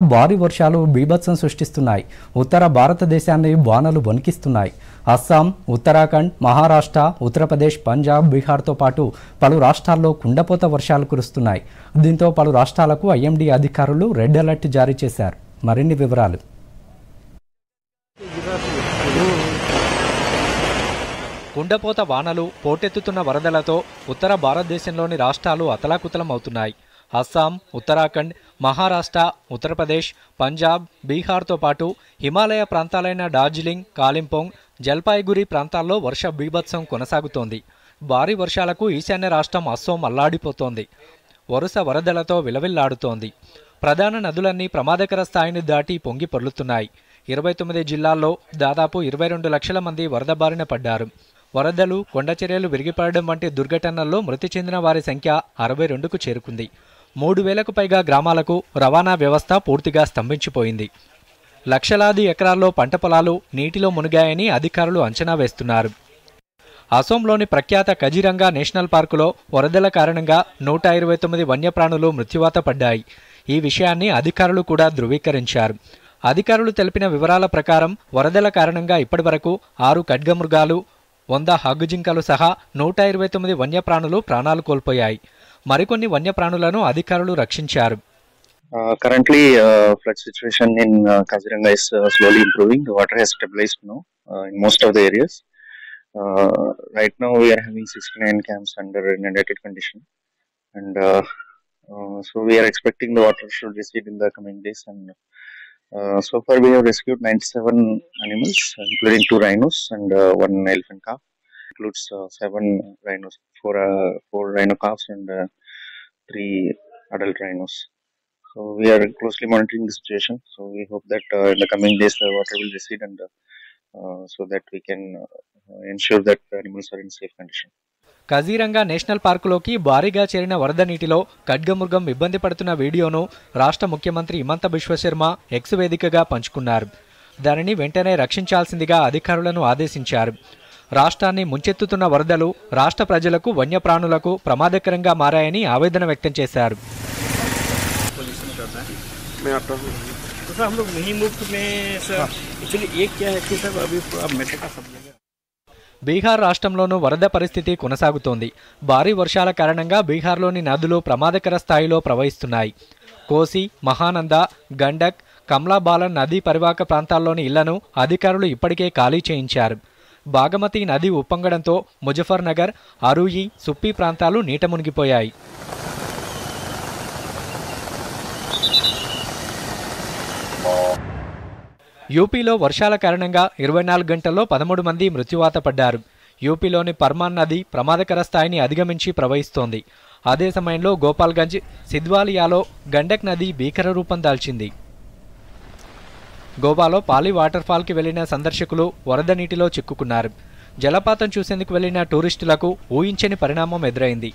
భారీ వర్షాలు బీభత్సం సృష్టిస్తున్నాయి. ఉత్తర భారతదేశాన్ని వానలు వణికిస్తున్నాయి. అస్సాం, ఉత్తరాఖండ్, మహారాష్ట్ర, ఉత్తరప్రదేశ్, పంజాబ్, బీహార్తో పాటు పలు రాష్ట్రాల్లో కుండపోత వర్షాలు కురుస్తున్నాయి. దీంతో పలు రాష్ట్రాలకు ఐఎండీ అధికారులు రెడ్ అలర్ట్ జారీ చేశారు. మరిన్ని వివరాలు. కుండపోత వానలు, పోటెత్తుతున్న వరదలతో ఉత్తర భారతదేశంలోని రాష్ట్రాలు అతలాకుతలం అవుతున్నాయి. అస్సాం, ఉత్తరాఖండ్, మహారాష్ట్ర, ఉత్తరప్రదేశ్, పంజాబ్, బీహార్తో పాటు హిమాలయ ప్రాంతాలైన డార్జిలింగ్, కాలింపోంగ్, జల్పాయిగురి ప్రాంతాల్లో వర్ష బీభత్సం కొనసాగుతోంది. భారీ వర్షాలకు ఈశాన్య రాష్ట్రం అస్సోం అల్లాడిపోతోంది. వరుస వరదలతో విలవిల్లాడుతోంది. ప్రధాన నదులన్నీ ప్రమాదకర స్థాయిని దాటి పొంగి పొర్లుతున్నాయి. 29 జిల్లాల్లో దాదాపు 22 లక్షల మంది వరద బారిన పడ్డారు. వరదలు, కొండచర్యలు విరిగిపడడం వంటి దుర్ఘటనల్లో మృతి చెందిన వారి సంఖ్య 62కు చేరుకుంది. 3000కు పైగా గ్రామాలకు రవాణా వ్యవస్థ పూర్తిగా స్తంభించిపోయింది. లక్షలాది ఎకరాల్లో పంట పొలాలు నీటిలో మునిగాయని అధికారులు అంచనా వేస్తున్నారు. అసోంలోని ప్రఖ్యాత కజిరంగా నేషనల్ పార్కులో వరదల కారణంగా 129 వన్యప్రాణులు మృత్యువాత పడ్డాయి. ఈ విషయాన్ని అధికారులు కూడా ధృవీకరించారు. అధికారులు తెలిపిన వివరాల ప్రకారం వరదల కారణంగా ఇప్పటివరకు 6 ఖడ్గమృగాలు, 100 హగ్గుజింకలు సహా 129 వన్యప్రాణులు ప్రాణాలు కోల్పోయాయి. మరికొన్ని వన్యప్రాణులను అధికారులు రక్షించారు. Currently, flood situation in Kaziranga is slowly improving. The water has stabilized now in most of the areas. Right now, we are having 69 camps under inundated condition, and so we are expecting the water should recede in the coming days. And so far, we have rescued 97 animals, including 2 rhinos and 1 elephant calf. Includes 7 rhinos, 4 rhino calves, and 3 adult rhinos. So we are closely monitoring the situation. So we hope that in the coming days the water will recede, and so that we can ensure that the animals are in safe condition. Kaziranga national పార్కులోకి భారీగా చేరిన వరద నీటిలో ఖడ్గమృగం ఇబ్బంది పడుతున్న వీడియోను రాష్ట్ర ముఖ్యమంత్రి హిమంత బిశ్వ శర్మ ఎక్స్ వేదికగా పంచుకున్నారు. దానిని వెంటనే రక్షించాల్సిందిగా అధికారులను ఆదేశించారు. రాష్ట్రాన్ని ముంచెత్తుతున్న వరదలు రాష్ట్ర ప్రజలకు, వన్యప్రాణులకు ప్రమాదకరంగా మారాయని ఆవేదన వ్యక్తం చేశారు. బీహార్ రాష్ట్రంలోనూ వరద పరిస్థితి కొనసాగుతోంది. భారీ వర్షాల కారణంగా బీహార్లోని నదులు ప్రమాదకర స్థాయిలో ప్రవహిస్తున్నాయి. కోసి, మహానంద, గండక్, కమ్లాబాలన్ నదీ పరివాహక ప్రాంతాల్లోని ఇళ్లను అధికారులు ఇప్పటికే ఖాళీ చేయించారు. బాగమతి నది ఉప్పొంగడంతో ముజఫర్నగర్, అరూయి, సుప్పి ప్రాంతాలు నీట మునిగిపోయాయి. యూపీలో వర్షాల కారణంగా 24 గంటల్లో 13 మంది మృత్యువాత పడ్డారు. యూపీలోని పర్మాన్ నది ప్రమాదకర స్థాయిని అధిగమించి ప్రవహిస్తోంది. అదే సమయంలో గోపాల్గంజ్, సిద్వాలియాలో గండక్ నది భీకర రూపం దాల్చింది. గోవాలో పాలి వాటర్ఫాల్కి వెళ్లిన సందర్శకులు వరద నీటిలో చిక్కుకున్నారు. జలపాతం చూసేందుకు వెళ్లిన టూరిస్టులకు ఊహించని పరిణామం ఎదురైంది.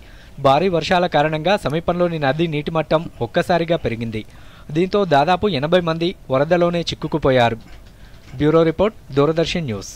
భారీ వర్షాల కారణంగా సమీపంలోని నది నీటిమట్టం ఒక్కసారిగా పెరిగింది. దీంతో దాదాపు 80 మంది వరదలోనే చిక్కుకుపోయారు. Bureau report, Doordarshan news.